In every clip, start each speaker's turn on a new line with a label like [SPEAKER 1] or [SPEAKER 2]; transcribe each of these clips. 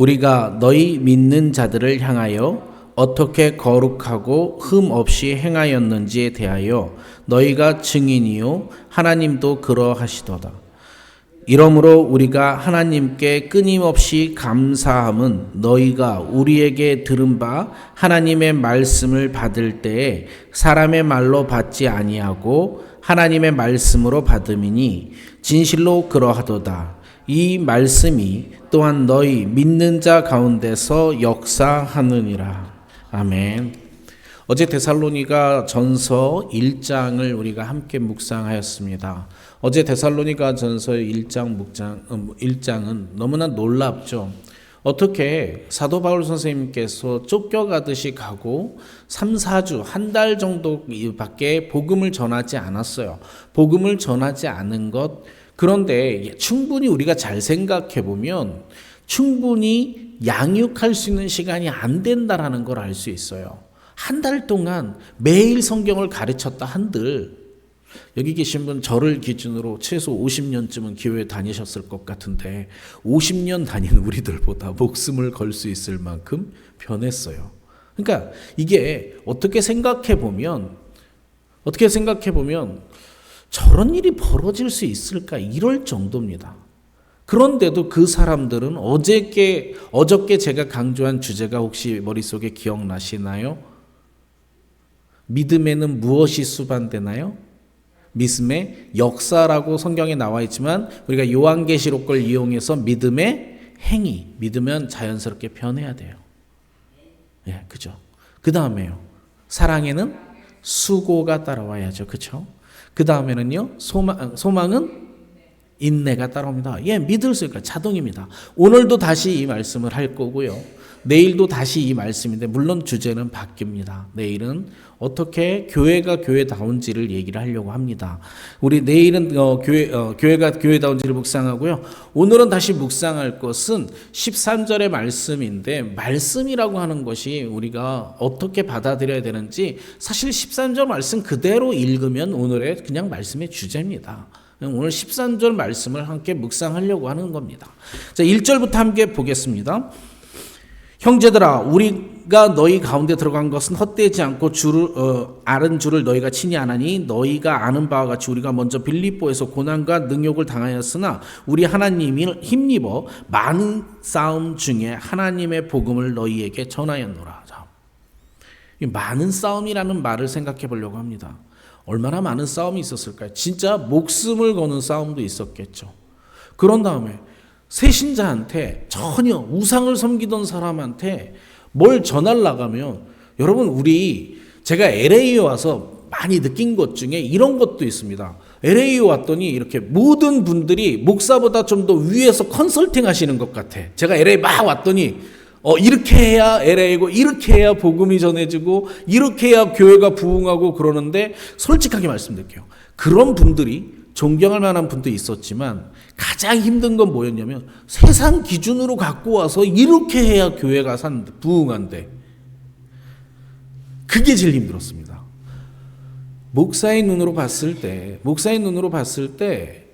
[SPEAKER 1] 우리가 너희 믿는 자들을 향하여 어떻게 거룩하고 흠 없이 행하였는지에 대하여 너희가 증인이요 하나님도 그러하시도다. 이러므로 우리가 하나님께 끊임없이 감사함은 너희가 우리에게 들은 바 하나님의 말씀을 받을 때에 사람의 말로 받지 아니하고 하나님의 말씀으로 받음이니 진실로 그러하도다. 이 말씀이 또한 너희 믿는 자 가운데서 역사하느니라. 아멘. 어제 데살로니가 전서 1장을 우리가 함께 묵상하였습니다. 어제 데살로니가 전서 1장은 너무나 놀랍죠. 어떻게 사도 바울 선생님께서 쫓겨가듯이 가고 3, 4주, 한 달 정도밖에 복음을 전하지 않았어요. 복음을 전하지 않은 것, 그런데 충분히 우리가 잘 생각해 보면 충분히 양육할 수 있는 시간이 안 된다라는 걸 알 수 있어요. 한 달 동안 매일 성경을 가르쳤다 한들, 여기 계신 분 저를 기준으로 최소 50년쯤은 교회 다니셨을 것 같은데 50년 다닌 우리들보다 목숨을 걸 수 있을 만큼 변했어요. 그러니까 이게 어떻게 생각해 보면 저런 일이 벌어질 수 있을까 이럴 정도입니다. 그런데도 그 사람들은 어저께 제가 강조한 주제가 혹시 머릿속에 기억나시나요? 믿음에는 무엇이 수반되나요? 믿음의 역사라고 성경에 나와 있지만 우리가 요한계시록 걸 이용해서 믿음의 행위, 믿으면 자연스럽게 변해야 돼요. 예, 그죠? 그 다음에요. 사랑에는 수고가 따라와야죠. 그죠? 그 다음에는요. 소망은 인내가 따라옵니다. 예, 믿을 수 있을까? 자동입니다. 오늘도 다시 이 말씀을 할 거고요. 내일도 다시 이 말씀인데 물론 주제는 바뀝니다. 내일은 어떻게 교회가 교회다운지를 얘기를 하려고 합니다. 우리 내일은 교회가 교회다운지를 묵상하고요. 오늘은 다시 묵상할 것은 13절의 말씀인데, 말씀이라고 하는 것이 우리가 어떻게 받아들여야 되는지 사실 13절 말씀 그대로 읽으면 오늘의 그냥 말씀의 주제입니다. 오늘 13절 말씀을 함께 묵상하려고 하는 겁니다. 자, 1절부터 함께 보겠습니다. 형제들아, 우리가 너희 가운데 들어간 것은 헛되지 않고 아는 줄을 너희가 친히 아나니 너희가 아는 바와 같이 우리가 먼저 빌립보에서 고난과 능욕을 당하였으나 우리 하나님이 힘입어 많은 싸움 중에 하나님의 복음을 너희에게 전하였노라. 자, 이 많은 싸움이라는 말을 생각해 보려고 합니다. 얼마나 많은 싸움이 있었을까요? 진짜 목숨을 거는 싸움도 있었겠죠. 그런 다음에 새신자한테 전혀 우상을 섬기던 사람한테 뭘 전하려고 하면, 여러분 제가 LA에 와서 많이 느낀 것 중에 이런 것도 있습니다. LA에 왔더니 이렇게 모든 분들이 목사보다 좀 더 위에서 컨설팅 하시는 것 같아. 제가 LA 막 왔더니 이렇게 해야 LA고 이렇게 해야 복음이 전해지고 이렇게 해야 교회가 부흥하고 그러는데, 솔직하게 말씀드릴게요. 그런 분들이 존경할 만한 분도 있었지만 가장 힘든 건 뭐였냐면 세상 기준으로 갖고 와서 이렇게 해야 교회가 부흥한대. 그게 제일 힘들었습니다. 목사의 눈으로 봤을 때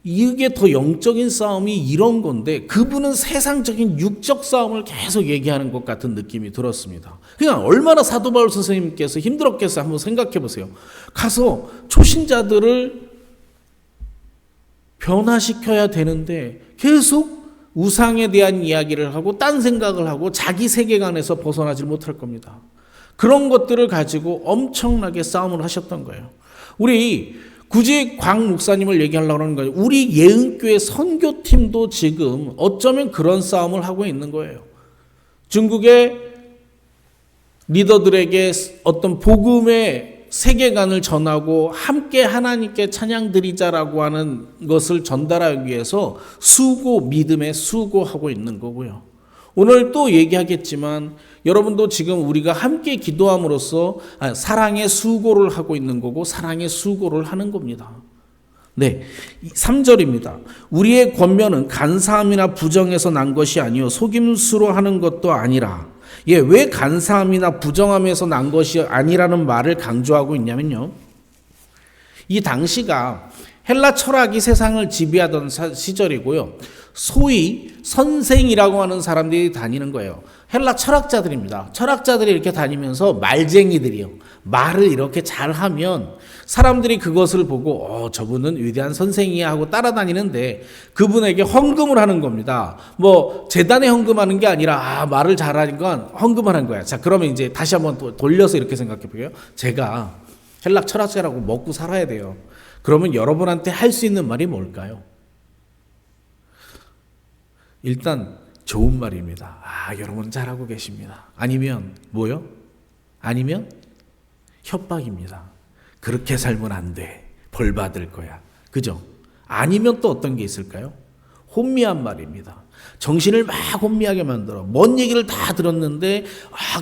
[SPEAKER 1] 이게 더 영적인 싸움이 이런 건데, 그분은 세상적인 육적 싸움을 계속 얘기하는 것 같은 느낌이 들었습니다. 그냥 얼마나 사도 바울 선생님께서 힘들었겠어요. 한번 생각해 보세요. 가서 초신자들을 변화시켜야 되는데 계속 우상에 대한 이야기를 하고 딴 생각을 하고 자기 세계관에서 벗어나질 못할 겁니다. 그런 것들을 가지고 엄청나게 싸움을 하셨던 거예요. 우리 굳이 광 목사님을 얘기하려고 하는 거예요. 우리 예은교회 선교팀도 지금 어쩌면 그런 싸움을 하고 있는 거예요. 중국의 리더들에게 어떤 복음의 세계관을 전하고 함께 하나님께 찬양 드리자라고 하는 것을 전달하기 위해서 믿음에 수고하고 있는 거고요. 오늘 또 얘기하겠지만 여러분도 지금 우리가 함께 기도함으로써 사랑의 수고를 하고 있는 거고 사랑의 수고를 하는 겁니다. 네, 3절입니다. 우리의 권면은 간사함이나 부정에서 난 것이 아니요 속임수로 하는 것도 아니라. 왜 간사함이나 부정함에서 난 것이 아니라는 말을 강조하고 있냐면요, 이 당시가 헬라 철학이 세상을 지배하던 시절이고요. 소위 선생이라고 하는 사람들이 다니는 거예요. 헬라 철학자들입니다. 철학자들이 이렇게 다니면서 말쟁이들이요. 말을 이렇게 잘하면 사람들이 그것을 보고 저분은 위대한 선생이야 하고 따라다니는데 그분에게 헌금을 하는 겁니다. 뭐 재단에 헌금하는 게 아니라 말을 잘하니까 헌금을 한 거야. 자, 그러면 이제 다시 한번 돌려서 이렇게 생각해 보게요. 제가 헬라 철학자라고 먹고 살아야 돼요. 그러면 여러분한테 할 수 있는 말이 뭘까요? 일단 좋은 말입니다. 여러분 잘하고 계십니다. 아니면 뭐요? 아니면 협박입니다. 그렇게 살면 안 돼. 벌 받을 거야. 그죠? 아니면 또 어떤 게 있을까요? 혼미한 말입니다. 정신을 막 혼미하게 만들어. 먼 얘기를 다 들었는데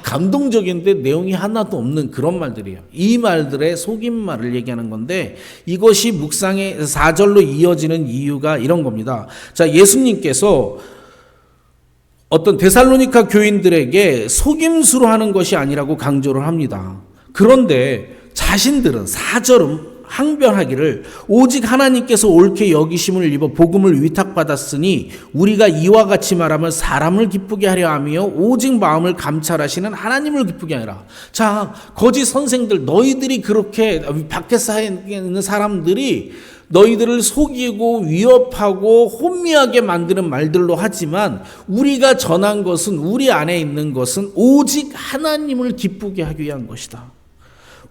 [SPEAKER 1] 감동적인데 내용이 하나도 없는 그런 말들이에요. 이 말들의 속임말을 얘기하는 건데 이것이 묵상의 4절로 이어지는 이유가 이런 겁니다. 자, 예수님께서 어떤 데살로니가 교인들에게 속임수로 하는 것이 아니라고 강조를 합니다. 그런데 자신들은 4절은 항변하기를 오직 하나님께서 옳게 여기심을 입어 복음을 위탁받았으니 우리가 이와 같이 말하면 사람을 기쁘게 하려 하며 오직 마음을 감찰하시는 하나님을 기쁘게 하라. 자, 거짓 선생들 너희들이 그렇게 밖에서 있는 사람들이 너희들을 속이고 위협하고 혼미하게 만드는 말들로 하지만 우리가 전한 것은 우리 안에 있는 것은 오직 하나님을 기쁘게 하기 위한 것이다.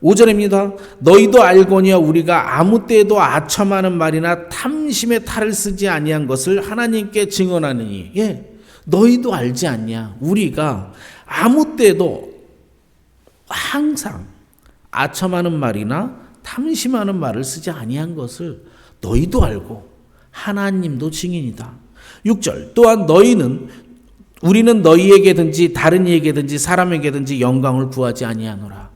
[SPEAKER 1] 5절입니다. 너희도 알거니와 우리가 아무 때에도 아첨하는 말이나 탐심의 탈을 쓰지 아니한 것을 하나님께 증언하느니. 너희도 알지 않냐? 우리가 아무 때에도 항상 아첨하는 말이나 탐심하는 말을 쓰지 아니한 것을 너희도 알고 하나님도 증인이다. 6절 또한 우리는 너희에게든지 다른 이에게든지 사람에게든지 영광을 구하지 아니하노라.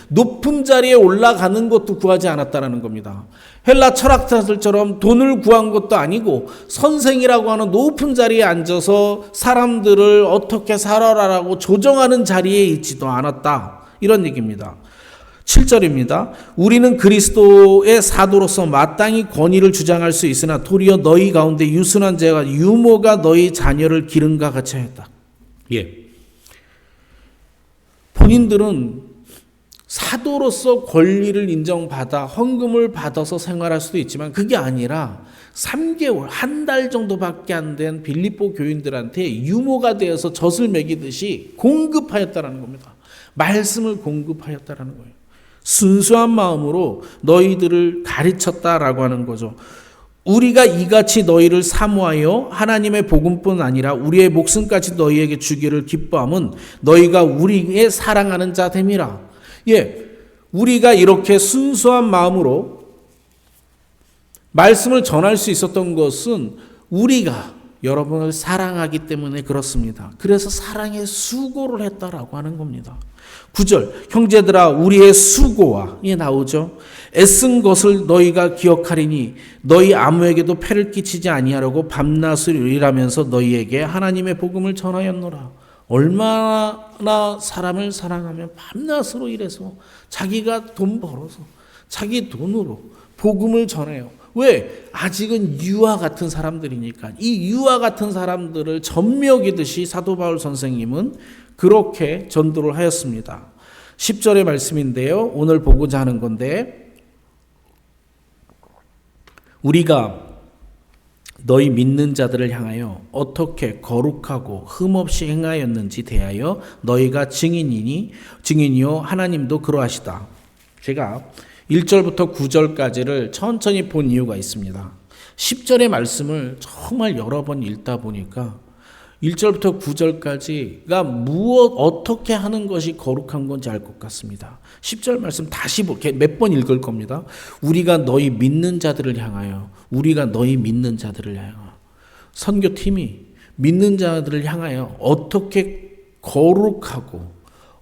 [SPEAKER 1] 높은 자리에 올라가는 것도 구하지 않았다라는 겁니다. 헬라 철학자들처럼 돈을 구한 것도 아니고 선생이라고 하는 높은 자리에 앉아서 사람들을 어떻게 살아라라고 조정하는 자리에 있지도 않았다. 이런 얘기입니다. 7절입니다. 우리는 그리스도의 사도로서 마땅히 권위를 주장할 수 있으나 도리어 너희 가운데 유순한 자가 유모가 너희 자녀를 기름과 같이 하였다. 본인들은 사도로서 권리를 인정받아 헌금을 받아서 생활할 수도 있지만 그게 아니라 3개월, 한 달 정도밖에 안 된 빌립보 교인들한테 유모가 되어서 젖을 먹이듯이 공급하였다라는 겁니다. 말씀을 공급하였다라는 거예요. 순수한 마음으로 너희들을 가르쳤다라고 하는 거죠. 우리가 이같이 너희를 사모하여 하나님의 복음뿐 아니라 우리의 목숨까지 너희에게 주기를 기뻐함은 너희가 우리의 사랑하는 자 됨이라. 우리가 이렇게 순수한 마음으로 말씀을 전할 수 있었던 것은 우리가 여러분을 사랑하기 때문에 그렇습니다. 그래서 사랑의 수고를 했다라고 하는 겁니다. 9절 형제들아 우리의 수고와 나오죠. 애쓴 것을 너희가 기억하리니 너희 아무에게도 폐를 끼치지 아니하려고 밤낮을 일하면서 너희에게 하나님의 복음을 전하였노라. 얼마나 사람을 사랑하면 밤낮으로 일해서 자기가 돈 벌어서 자기 돈으로 복음을 전해요. 왜? 아직은 유아 같은 사람들이니까. 이 유아 같은 사람들을 젖먹이듯이 사도 바울 선생님은 그렇게 전도를 하였습니다. 10절의 말씀인데요. 오늘 보고자 하는 건데 우리가 너희 믿는 자들을 향하여 어떻게 거룩하고 흠없이 행하였는지 대하여 너희가 증인이요 하나님도 그러하시다. 제가 1절부터 9절까지를 천천히 본 이유가 있습니다. 10절의 말씀을 정말 여러 번 읽다 보니까 1절부터 9절까지가 어떻게 하는 것이 거룩한 건지 알 것 같습니다. 10절 말씀 다시 몇 번 읽을 겁니다. 우리가 너희 믿는 자들을 향하여 선교팀이 믿는 자들을 향하여 어떻게 거룩하고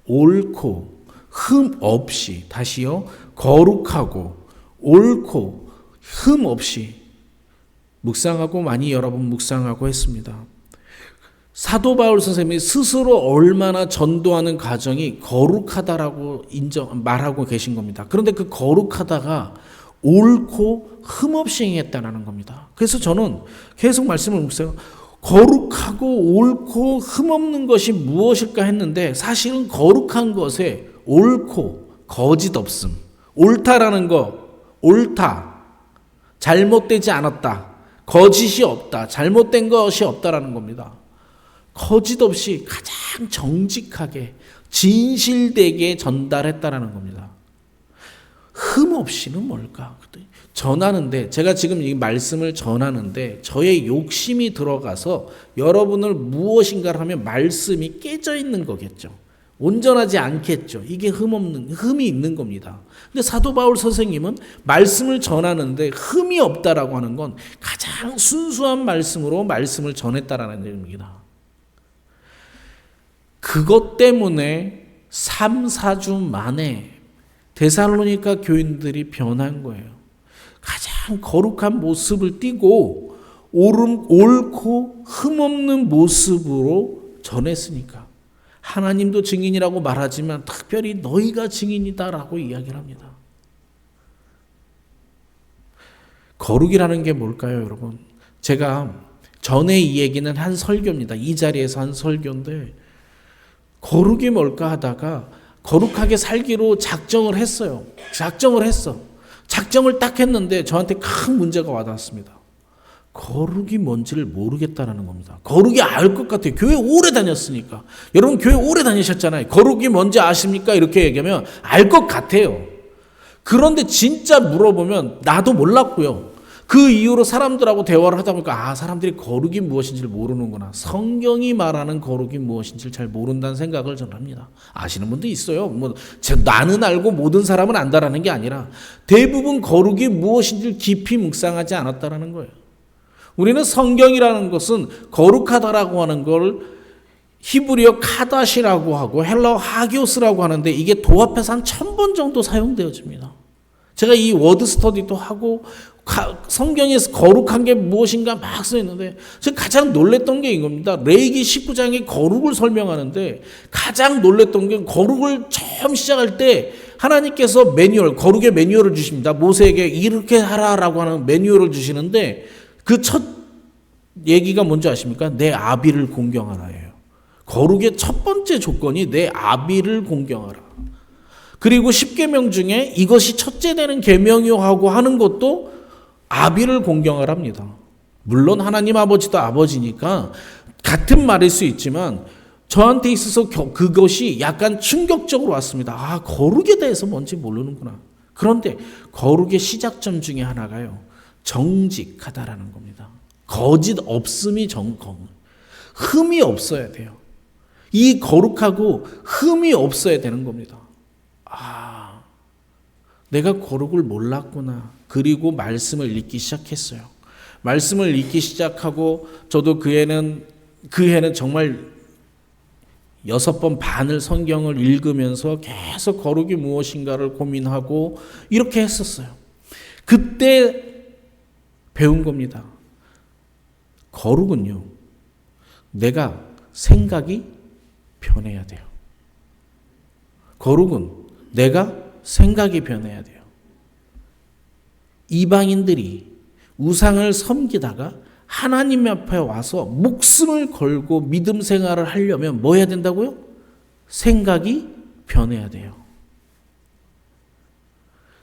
[SPEAKER 1] 옳고 흠 없이 다시요 거룩하고 옳고 흠 없이 묵상하고 많이 여러분 묵상하고 했습니다. 사도 바울 선생님이 스스로 얼마나 전도하는 과정이 거룩하다라고 말하고 계신 겁니다. 그런데 그 거룩하다가 옳고 흠없이 행했다라는 겁니다. 그래서 저는 계속 말씀을 묵상해요. 거룩하고 옳고 흠없는 것이 무엇일까 했는데 사실은 거룩한 것에 옳고 거짓 없음, 옳다라는 거, 옳다, 잘못되지 않았다, 거짓이 없다, 잘못된 것이 없다라는 겁니다. 거짓 없이 가장 정직하게 진실되게 전달했다라는 겁니다. 흠 없이는 뭘까? 전하는데, 제가 지금 이 말씀을 전하는데 저의 욕심이 들어가서 여러분을 무엇인가를 하면 말씀이 깨져 있는 거겠죠. 온전하지 않겠죠. 이게 흠이 있는 겁니다. 근데 사도 바울 선생님은 말씀을 전하는데 흠이 없다라고 하는 건 가장 순수한 말씀으로 말씀을 전했다라는 얘기입니다. 그것 때문에 3, 4주 만에 데살로니가 교인들이 변한 거예요. 가장 거룩한 모습을 띠고 옳고 흠없는 모습으로 전했으니까 하나님도 증인이라고 말하지만 특별히 너희가 증인이다라고 이야기를 합니다. 거룩이라는 게 뭘까요, 여러분? 제가 전에 이 얘기는 한 설교입니다. 이 자리에서 한 설교인데 거룩이 뭘까 하다가 거룩하게 살기로 작정을 했어요. 작정을 딱 했는데 저한테 큰 문제가 와닿았습니다. 거룩이 뭔지를 모르겠다라는 겁니다. 거룩이 알 것 같아요. 교회 오래 다녔으니까. 여러분 교회 오래 다니셨잖아요. 거룩이 뭔지 아십니까? 이렇게 얘기하면 알 것 같아요. 그런데 진짜 물어보면 나도 몰랐고요. 그 이후로 사람들하고 대화를 하다 보니까 사람들이 거룩이 무엇인지를 모르는구나. 성경이 말하는 거룩이 무엇인지를 잘 모른다는 생각을 저는 합니다. 아시는 분도 있어요. 나는 알고 모든 사람은 안다라는 게 아니라 대부분 거룩이 무엇인지를 깊이 묵상하지 않았다라는 거예요. 우리는 성경이라는 것은 거룩하다라고 하는 걸 히브리어 카다시라고 하고 헬라어 하기오스라고 하는데 이게 도합해서 한 1000번 정도 사용되어집니다. 제가 이 워드 스터디도 하고 성경에서 거룩한 게 무엇인가 막 써있는데 제가 가장 놀랬던 게 이겁니다. 레위기 19장에 거룩을 설명하는데 가장 놀랬던 게 거룩을 처음 시작할 때 하나님께서 거룩의 매뉴얼을 주십니다. 모세에게 이렇게 하라라고 하는 매뉴얼을 주시는데 그 첫 얘기가 뭔지 아십니까? 내 아비를 공경하라예요. 거룩의 첫 번째 조건이 내 아비를 공경하라. 그리고 10계명 중에 이것이 첫째 되는 계명이요 하고 하는 것도 아비를 공경하랍니다. 물론 하나님 아버지도 아버지니까 같은 말일 수 있지만 저한테 있어서 그것이 약간 충격적으로 왔습니다. 거룩에 대해서 뭔지 모르는구나. 그런데 거룩의 시작점 중에 하나가요. 정직하다라는 겁니다. 거짓 없음이 흠이 없어야 돼요. 이 거룩하고 흠이 없어야 되는 겁니다. 내가 거룩을 몰랐구나. 그리고 말씀을 읽기 시작했어요. 말씀을 읽기 시작하고 저도 그 해는 정말 6번 반을 성경을 읽으면서 계속 거룩이 무엇인가를 고민하고 이렇게 했었어요. 그때 배운 겁니다. 거룩은요, 내가 생각이 변해야 돼요. 거룩은 내가 생각이 변해야 돼요. 이방인들이 우상을 섬기다가 하나님 앞에 와서 목숨을 걸고 믿음 생활을 하려면 뭐 해야 된다고요? 생각이 변해야 돼요.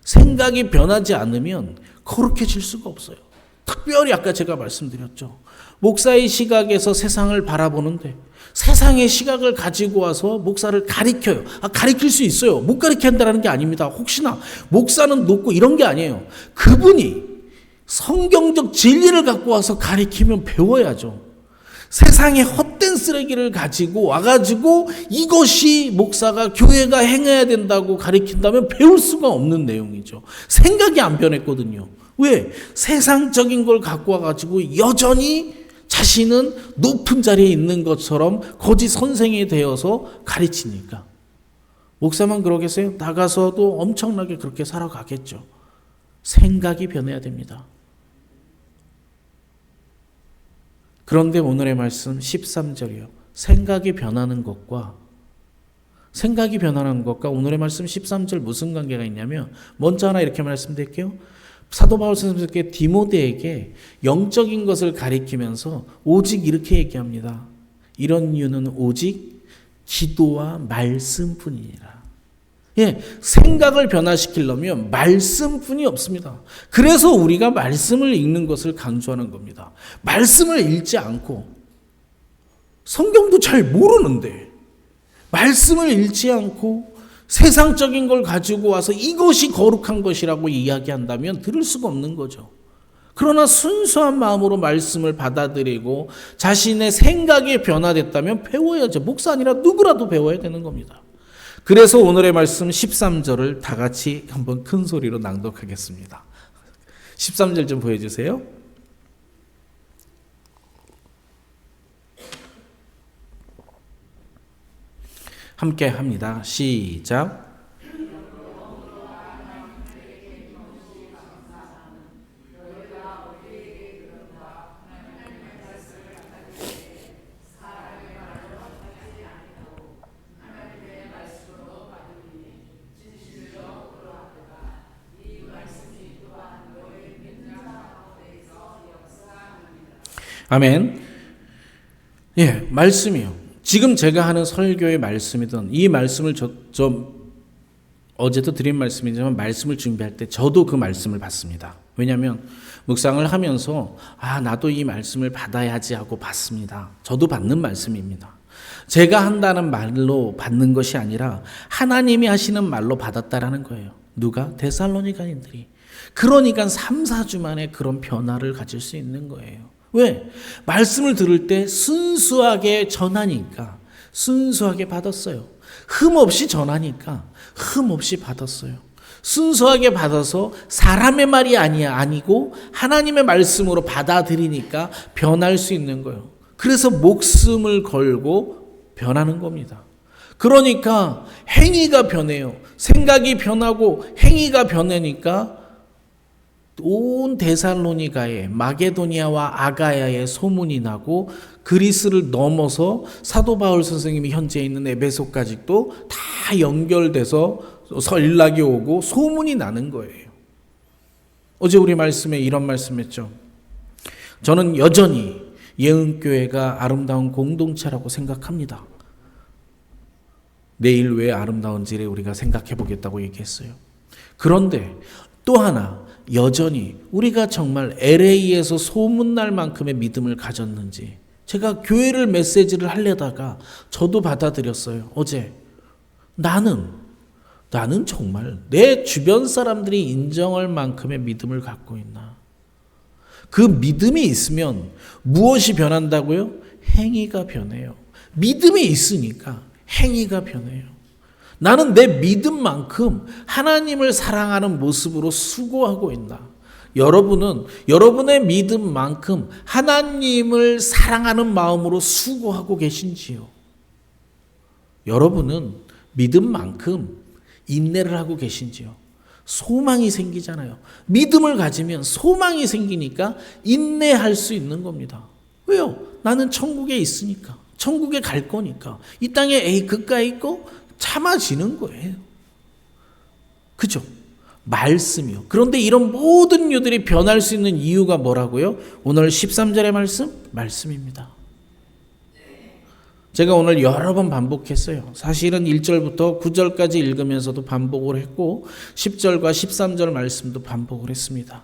[SPEAKER 1] 생각이 변하지 않으면 거룩해질 수가 없어요. 특별히 아까 제가 말씀드렸죠. 목사의 시각에서 세상을 바라보는데 세상의 시각을 가지고 와서 목사를 가리켜요. 가리킬 수 있어요. 못 가리게 한다는 게 아닙니다. 혹시나 목사는 높고 이런 게 아니에요. 그분이 성경적 진리를 갖고 와서 가리키면 배워야죠. 세상의 헛된 쓰레기를 가지고 와가지고 이것이 목사가 교회가 행해야 된다고 가리킨다면 배울 수가 없는 내용이죠. 생각이 안 변했거든요. 왜? 세상적인 걸 갖고 와가지고 여전히 자신은 높은 자리에 있는 것처럼 거짓 선생이 되어서 가르치니까. 목사만 그러겠어요? 나가서도 엄청나게 그렇게 살아가겠죠. 생각이 변해야 됩니다. 그런데 오늘의 말씀 13절이요. 생각이 변하는 것과 오늘의 말씀 13절 무슨 관계가 있냐면 먼저 하나 이렇게 말씀드릴게요. 사도 바울 선생님께 디모데에게 영적인 것을 가리키면서 오직 이렇게 얘기합니다. 이런 이유는 오직 기도와 말씀뿐이니라. 예, 생각을 변화시키려면 말씀뿐이 없습니다. 그래서 우리가 말씀을 읽는 것을 강조하는 겁니다. 말씀을 읽지 않고 성경도 잘 모르는데 말씀을 읽지 않고 세상적인 걸 가지고 와서 이것이 거룩한 것이라고 이야기한다면 들을 수가 없는 거죠. 그러나 순수한 마음으로 말씀을 받아들이고 자신의 생각이 변화됐다면 배워야죠. 목사 아니라 누구라도 배워야 되는 겁니다. 그래서 오늘의 말씀 13절을 다 같이 한번 큰 소리로 낭독하겠습니다. 13절 좀 보여주세요. 함께 합니다. 시작. 아멘. 예, 말씀이요. 지금 제가 하는 설교의 말씀이든 이 말씀을 어제도 드린 말씀이지만 말씀을 준비할 때 저도 그 말씀을 받습니다. 왜냐하면 묵상을 하면서 나도 이 말씀을 받아야지 하고 받습니다. 저도 받는 말씀입니다. 제가 한다는 말로 받는 것이 아니라 하나님이 하시는 말로 받았다라는 거예요. 누가? 데살로니가인들이. 그러니까 3, 4주 만에 그런 변화를 가질 수 있는 거예요. 왜? 말씀을 들을 때 순수하게 전하니까 순수하게 받았어요. 흠없이 전하니까 흠없이 받았어요. 순수하게 받아서 사람의 말이 아니고 하나님의 말씀으로 받아들이니까 변할 수 있는 거예요. 그래서 목숨을 걸고 변하는 겁니다. 그러니까 행위가 변해요. 생각이 변하고 행위가 변하니까 온 데살로니가에 마게도니아와 아가야에 소문이 나고 그리스를 넘어서 사도 바울 선생님이 현재 있는 에베소까지도 다 연결돼서 연락이 오고 소문이 나는 거예요. 어제 우리 말씀에 이런 말씀했죠. 저는 여전히 예은교회가 아름다운 공동체라고 생각합니다. 내일 왜 아름다운지를 우리가 생각해 보겠다고 얘기했어요. 그런데 또 하나 여전히 우리가 정말 LA에서 소문날 만큼의 믿음을 가졌는지 제가 교회를 메시지를 하려다가 저도 받아들였어요. 어제 나는 정말 내 주변 사람들이 인정할 만큼의 믿음을 갖고 있나. 그 믿음이 있으면 무엇이 변한다고요? 행위가 변해요. 믿음이 있으니까 행위가 변해요. 나는 내 믿음만큼 하나님을 사랑하는 모습으로 수고하고 있나? 여러분은 여러분의 믿음만큼 하나님을 사랑하는 마음으로 수고하고 계신지요? 여러분은 믿음만큼 인내를 하고 계신지요? 소망이 생기잖아요. 믿음을 가지면 소망이 생기니까 인내할 수 있는 겁니다. 왜요? 나는 천국에 있으니까. 천국에 갈 거니까. 이 땅에 그까이 있고 참아지는 거예요. 그죠? 말씀이요. 그런데 이런 모든 이유들이 변할 수 있는 이유가 뭐라고요? 오늘 13절의 말씀입니다. 제가 오늘 여러 번 반복했어요. 사실은 1절부터 9절까지 읽으면서도 반복을 했고 10절과 13절 말씀도 반복을 했습니다.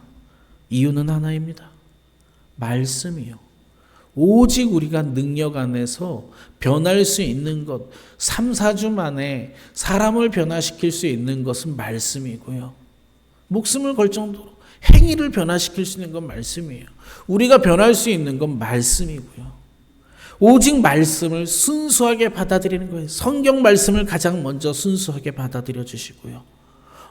[SPEAKER 1] 이유는 하나입니다. 말씀이요. 오직 우리가 능력 안에서 변할 수 있는 것, 3, 4주 만에 사람을 변화시킬 수 있는 것은 말씀이고요. 목숨을 걸 정도로 행위를 변화시킬 수 있는 건 말씀이에요. 우리가 변할 수 있는 건 말씀이고요. 오직 말씀을 순수하게 받아들이는 거예요. 성경 말씀을 가장 먼저 순수하게 받아들여 주시고요.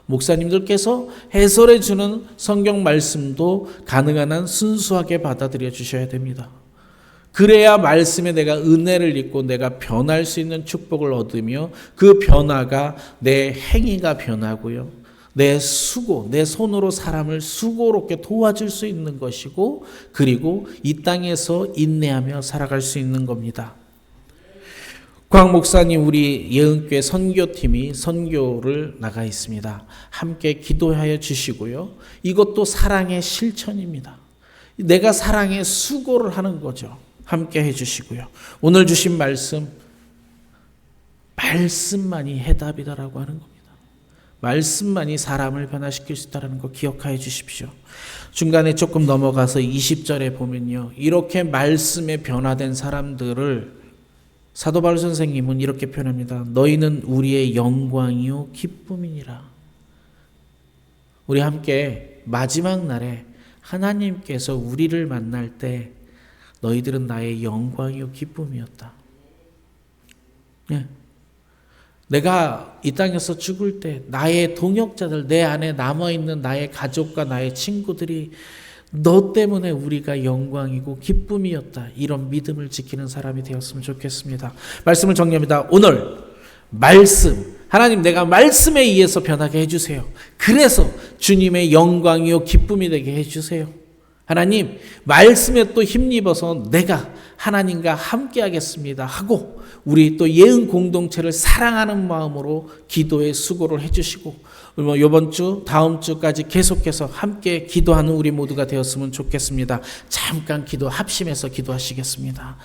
[SPEAKER 1] 목사님들께서 해설해 주는 성경 말씀도 가능한 한 순수하게 받아들여 주셔야 됩니다. 그래야 말씀에 내가 은혜를 입고 내가 변할 수 있는 축복을 얻으며 그 변화가 내 행위가 변하고요. 내 수고, 내 손으로 사람을 수고롭게 도와줄 수 있는 것이고 그리고 이 땅에서 인내하며 살아갈 수 있는 겁니다. 광 목사님 우리 예은교회 선교팀이 선교를 나가 있습니다. 함께 기도하여 주시고요. 이것도 사랑의 실천입니다. 내가 사랑의 수고를 하는 거죠. 함께 해주시고요. 오늘 주신 말씀만이 해답이다라고 하는 겁니다. 말씀만이 사람을 변화시킬 수 있다는 거 기억하여 주십시오. 중간에 조금 넘어가서 20절에 보면요. 이렇게 말씀에 변화된 사람들을 사도 바울 선생님은 이렇게 표현합니다. 너희는 우리의 영광이요 기쁨이니라. 우리 함께 마지막 날에 하나님께서 우리를 만날 때 너희들은 나의 영광이요 기쁨이었다. 네. 내가 이 땅에서 죽을 때 나의 동역자들, 내 안에 남아있는 나의 가족과 나의 친구들이 너 때문에 우리가 영광이고 기쁨이었다. 이런 믿음을 지키는 사람이 되었으면 좋겠습니다. 말씀을 정리합니다. 오늘 말씀, 하나님 내가 말씀에 의해서 변하게 해주세요. 그래서 주님의 영광이요 기쁨이 되게 해주세요. 하나님 말씀에 또 힘입어서 내가 하나님과 함께 하겠습니다 하고 우리 또 예은 공동체를 사랑하는 마음으로 기도에 수고를 해주시고 이번 주 다음 주까지 계속해서 함께 기도하는 우리 모두가 되었으면 좋겠습니다. 잠깐 합심해서 기도하시겠습니다.